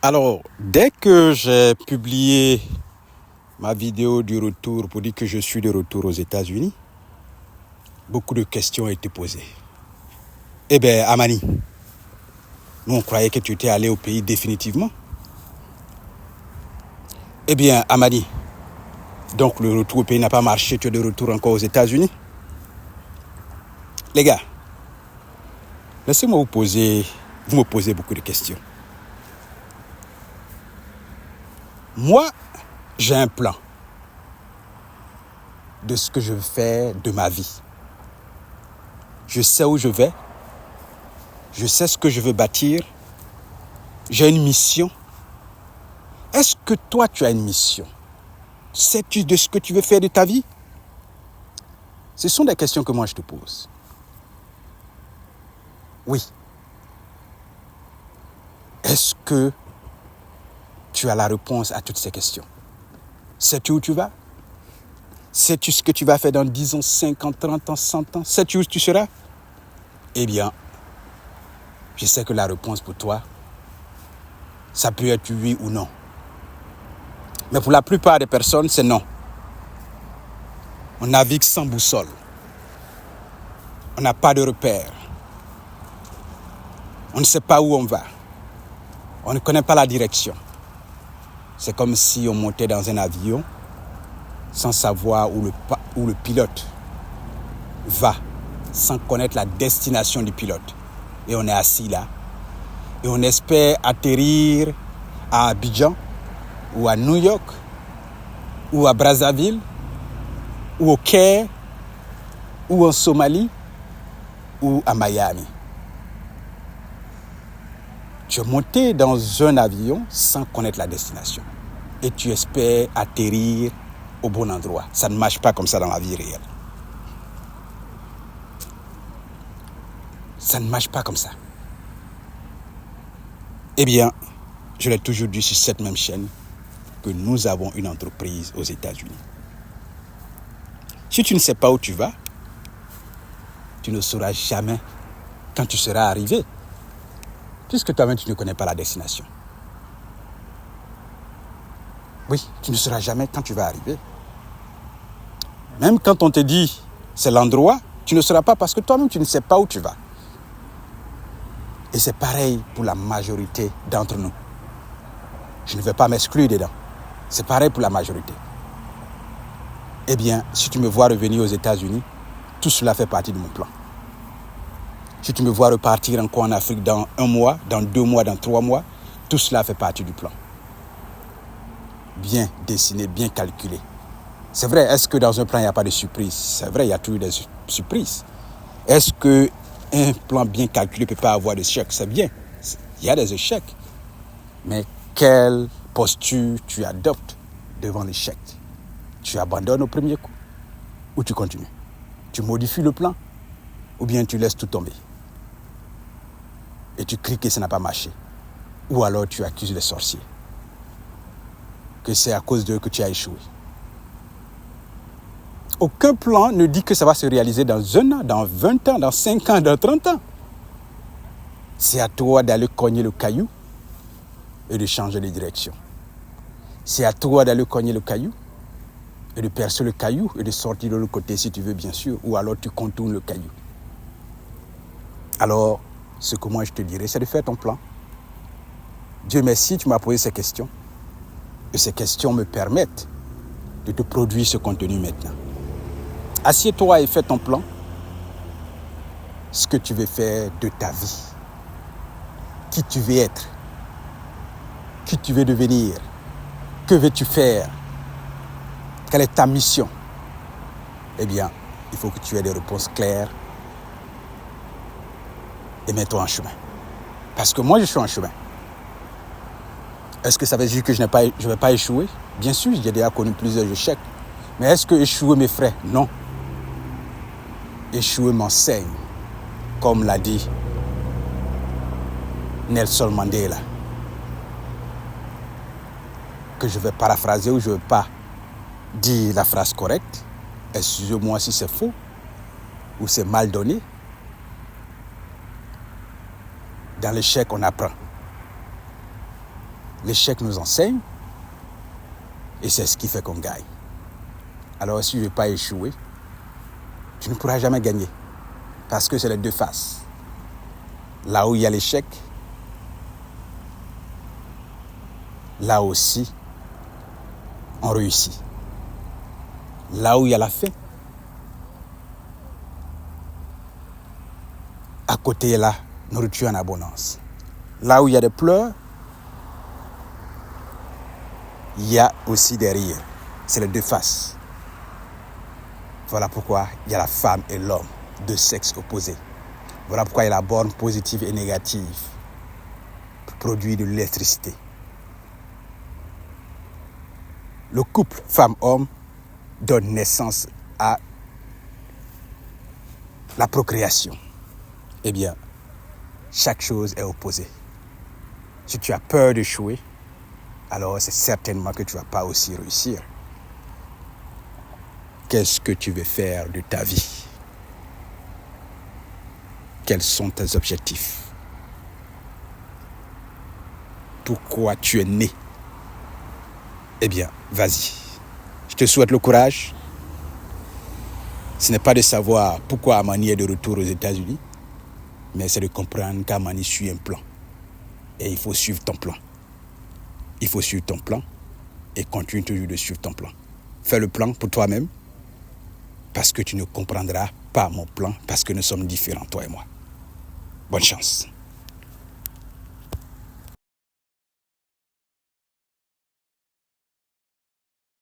Alors, dès que j'ai publié ma vidéo du retour pour dire que je suis de retour aux États-Unis, beaucoup de questions ont été posées. Eh bien, Amani, nous on croyait que tu étais allé au pays définitivement. Eh bien, Amani, donc le retour au pays n'a pas marché, tu es de retour encore aux États-Unis. Les gars, laissez-moi vous me posez beaucoup de questions. Moi, j'ai un plan de ce que je veux faire de ma vie. Je sais où je vais. Je sais ce que je veux bâtir. J'ai une mission. Est-ce que toi, tu as une mission? Sais-tu de ce que tu veux faire de ta vie? Ce sont des questions que moi, je te pose. Oui. Est-ce que tu as la réponse à toutes ces questions? Sais-tu où tu vas? Sais-tu ce que tu vas faire dans 10 ans, 5 ans, 30 ans, 100 ans? Sais-tu où tu seras? Eh bien, je sais que la réponse pour toi, ça peut être oui ou non. Mais pour la plupart des personnes, c'est non. On navigue sans boussole. On n'a pas de repère. On ne sait pas où on va. On ne connaît pas la direction. C'est comme si on montait dans un avion sans savoir où le pilote va, sans connaître la destination du pilote. Et on est assis là. Et on espère atterrir à Abidjan, ou à New York, ou à Brazzaville, ou au Caire, ou en Somalie, ou à Miami. Tu es monté dans un avion sans connaître la destination. Et tu espères atterrir au bon endroit. Ça ne marche pas comme ça dans la vie réelle. Ça ne marche pas comme ça. Eh bien, je l'ai toujours dit sur cette même chaîne que nous avons une entreprise aux États-Unis. Si tu ne sais pas où tu vas, tu ne sauras jamais quand tu seras arrivé, puisque toi-même tu ne connais pas la destination. Oui, tu ne sauras jamais quand tu vas arriver. Même quand on te dit c'est l'endroit, tu ne sauras pas parce que toi-même tu ne sais pas où tu vas. Et c'est pareil pour la majorité d'entre nous. Je ne vais pas m'exclure dedans. C'est pareil pour la majorité. Eh bien, si tu me vois revenir aux États-Unis, tout cela fait partie de mon plan. Si tu me vois repartir encore en Afrique dans 1 mois, dans 2 mois, dans 3 mois, tout cela fait partie du plan. Bien dessiné, bien calculé. C'est vrai, est-ce que dans un plan, il n'y a pas de surprise? C'est vrai, il y a toujours des surprises. Est-ce qu'un plan bien calculé ne peut pas avoir d'échecs? C'est bien, il y a des échecs. Mais quelle posture tu adoptes devant l'échec? Tu abandonnes au premier coup ou tu continues? Tu modifies le plan ou bien tu laisses tout tomber? Et tu cries que ça n'a pas marché. Ou alors tu accuses les sorciers. Que c'est à cause d'eux que tu as échoué. Aucun plan ne dit que ça va se réaliser dans 1 an, dans 20 ans, dans 5 ans, dans 30 ans. C'est à toi d'aller cogner le caillou et de changer de direction. C'est à toi d'aller cogner le caillou et de percer le caillou et de sortir de l'autre côté si tu veux, bien sûr. Ou alors tu contournes le caillou. Alors, ce que moi je te dirais, c'est de faire ton plan. Dieu merci, tu m'as posé ces questions. Et ces questions me permettent de te produire ce contenu maintenant. Assieds-toi et fais ton plan. Ce que tu veux faire de ta vie. Qui tu veux être. Qui tu veux devenir. Que veux-tu faire? Quelle est ta mission? Eh bien, il faut que tu aies des réponses claires. Et mets-toi en chemin. Parce que moi, je suis en chemin. Est-ce que ça veut dire que je ne vais pas échouer? Bien sûr, j'ai déjà connu plusieurs échecs. Mais est-ce que échouer m'effraie? Non. Échouer m'enseigne, comme l'a dit Nelson Mandela. Que je vais paraphraser ou je ne vais pas dire la phrase correcte. Excusez-moi si c'est faux ou c'est mal donné. Dans l'échec, on apprend. L'échec nous enseigne et c'est ce qui fait qu'on gagne. Alors si tu ne veux pas échouer, tu ne pourras jamais gagner parce que c'est les deux faces. Là où il y a l'échec, là aussi, on réussit. Là où il y a la faim, à côté, il y a la nourriture en abondance. Là où il y a des pleurs, il y a aussi des rires. C'est les deux faces. Voilà pourquoi il y a la femme et l'homme, deux sexes opposés. Voilà pourquoi il y a la borne positive et négative pour produire de l'électricité. Le couple femme-homme donne naissance à la procréation. Eh bien, chaque chose est opposée. Si tu as peur d'échouer, alors c'est certainement que tu ne vas pas aussi réussir. Qu'est-ce que tu veux faire de ta vie? Quels sont tes objectifs? Pourquoi tu es né? Eh bien, vas-y. Je te souhaite le courage. Ce n'est pas de savoir pourquoi Amani est de retour aux États-Unis, mais c'est de comprendre qu'Amani suit un plan. Et il faut suivre ton plan. Il faut suivre ton plan et continue toujours de suivre ton plan. Fais le plan pour toi-même parce que tu ne comprendras pas mon plan parce que nous sommes différents, toi et moi. Bonne chance.